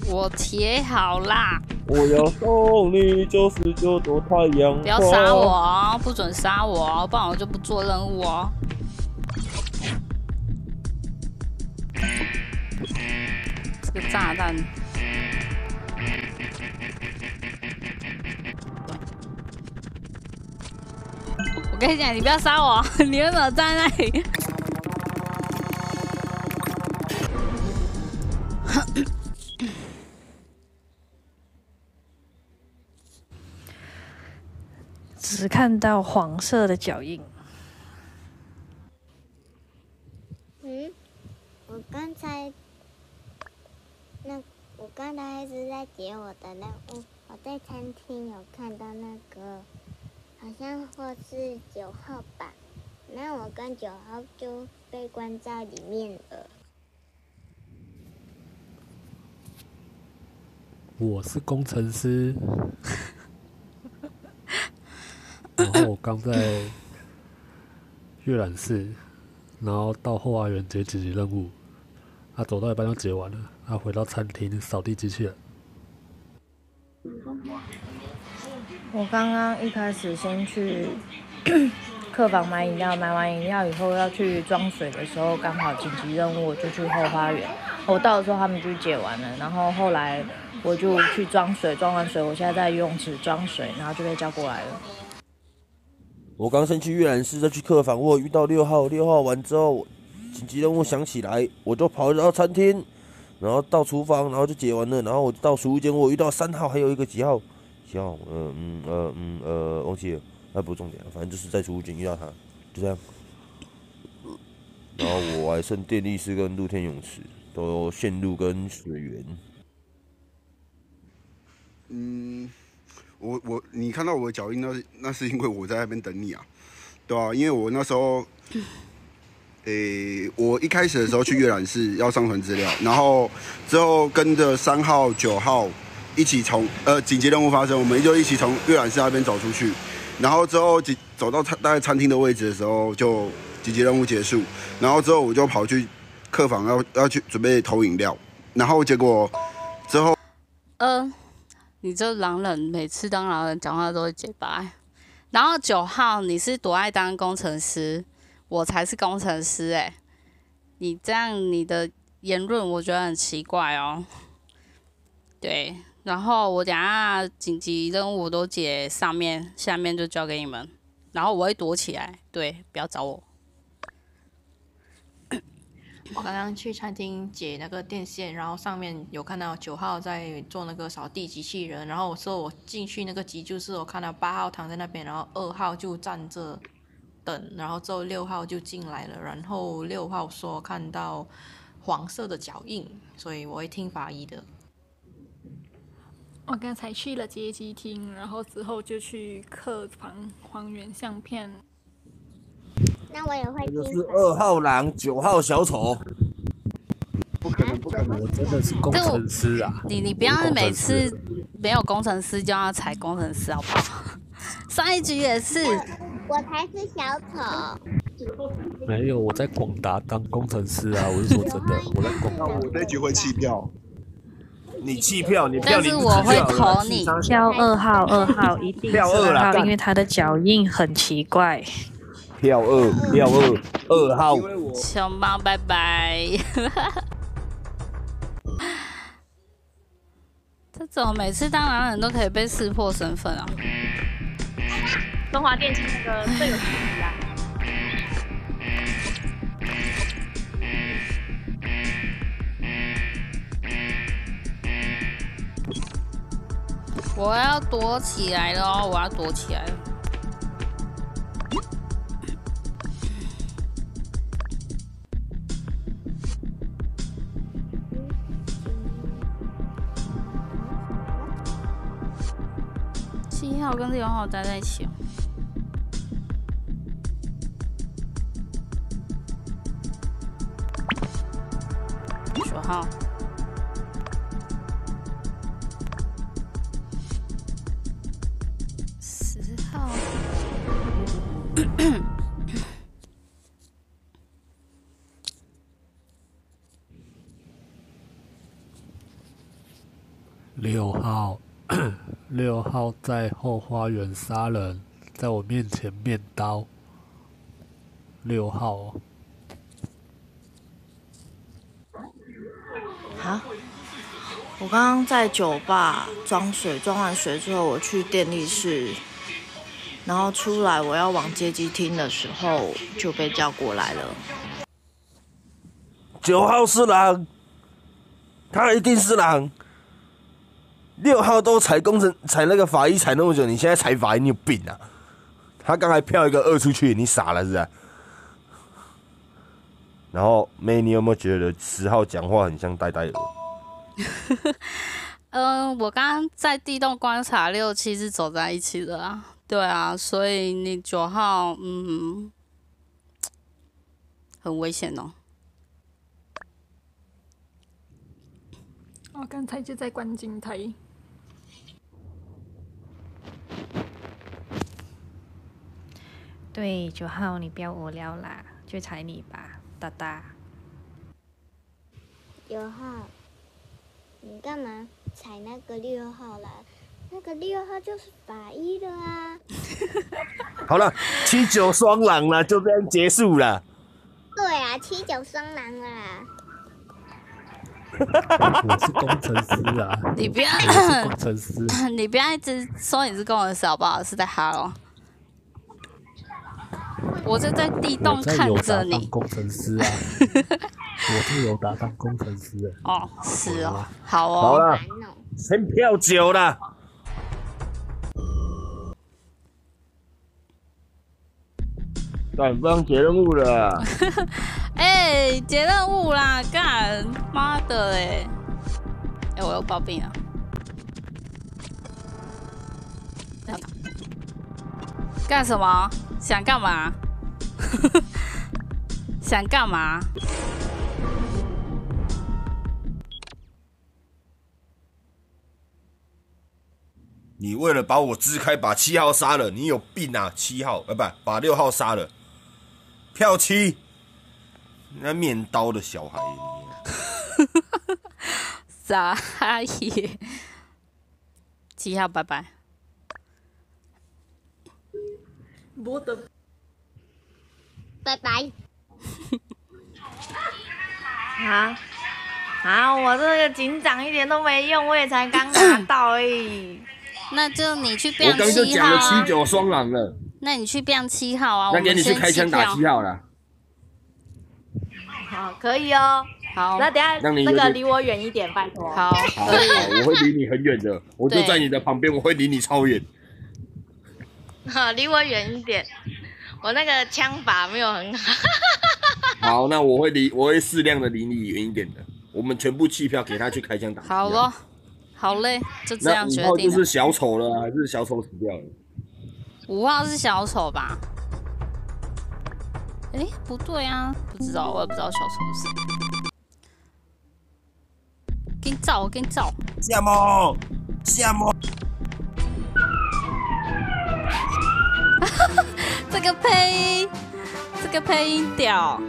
我贴好啦。我要送你99朵太阳花。不要杀我哦，不准杀我哦，不然我就不做任务哦。这个炸弹。我跟你讲，你不要杀我，你为什么站在那里？只看到黄色的脚印。我刚才一直在解我的任务。我在餐厅有看到那个，好像或是9号吧。那我跟9号就被关在里面了。我是工程师，然后我刚在阅览室，然后到后花园解紧急任务，走到一半就解完了，回到餐厅扫地机器人。我刚刚一开始先去客房买饮料，买完饮料以后要去装水的时候，刚好紧急任务，我就去后花园。我到的时候他们就解完了，然后后来我就去装水，装完水我现在在游泳池装水，然后就被叫过来了。我刚先去阅览室，再去客房，我有遇到6号，6号完之后，紧急任务响起来，我就跑到餐厅，然后到厨房，然后就解完了，然后我到储物间，我遇到3号，还有一个几号，忘记了，那不是重点，反正就是在储物间遇到他，就这样。然后我还剩电力室跟露天泳池都有线路跟水源。你看到我的脚印，那是因为我在那边等你啊，对啊，因为我那时候，我一开始的时候去阅览室要上传资料，然后之后跟着3号、9号一起从紧急任务发生，我们就一起从阅览室那边走出去，然后之后走到大概餐厅的位置的时候，就紧急任务结束，然后之后我就跑去客房要去准备投饮料，然后结果之后，你这狼人每次当狼人讲话都会结巴。然后9号你是多爱当工程师，我才是工程师哎，你这样你的言论我觉得很奇怪哦。对，然后我等下紧急任务我都解上面，下面就交给你们，然后我会躲起来，对，不要找我。我刚刚去餐厅解那个电线，然后上面有看到9号在做那个扫地机器人，然后我进去那个急救室，我看到8号躺在那边，然后2号就站着等，然后之后6号就进来了，然后6号说看到黄色的脚印，所以我会听法医的。我刚才去了街机厅，然后之后就去客房还原相片。那我也会听。就是2号狼，9号小丑。不可能！我真的是工程师啊！你不要每次没有工程师就要踩工程师好不好？上一局也是。我才是小丑。没有，我在广达当工程师啊！我是说真的，我在广达。我这局会弃票。你弃票，你但是我会投你。票2号，2号一定是2号，因为他的脚印很奇怪。票2号。熊猫拜拜。这种每次当狼人都可以被识破身份啊！中华电信那个最有距离啊！我要躲起来了哦！我要躲起来了。7号跟6号待在一起。9号。10号。6号，6号在后花园杀人，在我面前面刀。6号哦。啊！我刚刚在酒吧装水，装完水之后，我去电力室，然后出来我要往接机厅的时候，就被叫过来了。9号是狼，他一定是狼。6号都踩那个法医踩那么久，你现在踩法医你有病啊！他刚才飘一个2出去，你傻了是不是？然后妹，你有没有觉得10号讲话很像呆呆鹅？我刚刚在地洞观察6、7是走在一起的啊，对啊，所以你9号，很危险哦。我刚才就在观景台。对，9号，你不要无聊啦，就踩你吧，哒哒。9号，你干嘛踩那个6号啦？那个6号就是法医的啊。好了，7、9双狼了，就这样结束了。对啊，7、9双狼啦。我是工程师啊！你不要，我是工程师。你不要一直说你是工程师好不好？是在哈喽。我就在地洞看着你。工程师啊！我是有打当工程师的。哦，是哦，好哦。好了，先票9了。干，不让解任务了。哎，解任务啦！干，妈的嘞！哎，我又暴病了。干什么？想干嘛？想干嘛？你为了把我支开，把7号杀了，你有病啊！7号，不，把6号杀了。票7，那面刀的小孩。傻耶！7号，拜拜。我的。拜拜。我这个警长一点都没用，我也才刚拿到而已。那就你去变7号。我刚就讲了7、9双狼了。那你去变7号啊！那给你去开枪打7号了。好，可以哦。好，那等下那个离我远一点，拜托。好，可以。我会离你很远的，我就在你的旁边，我会离你超远。好，离我远一点。我那个枪法没有很好。好，那我会适量的离你远一点的。我们全部弃票给他去开枪打。好了，好嘞，就这样决定了。那5号就是小丑了，还是小丑死掉了？5号是小丑吧？哎，不对啊，不知道，我也不知道小丑是谁。给你照，我给你照。夏末。这个配音屌。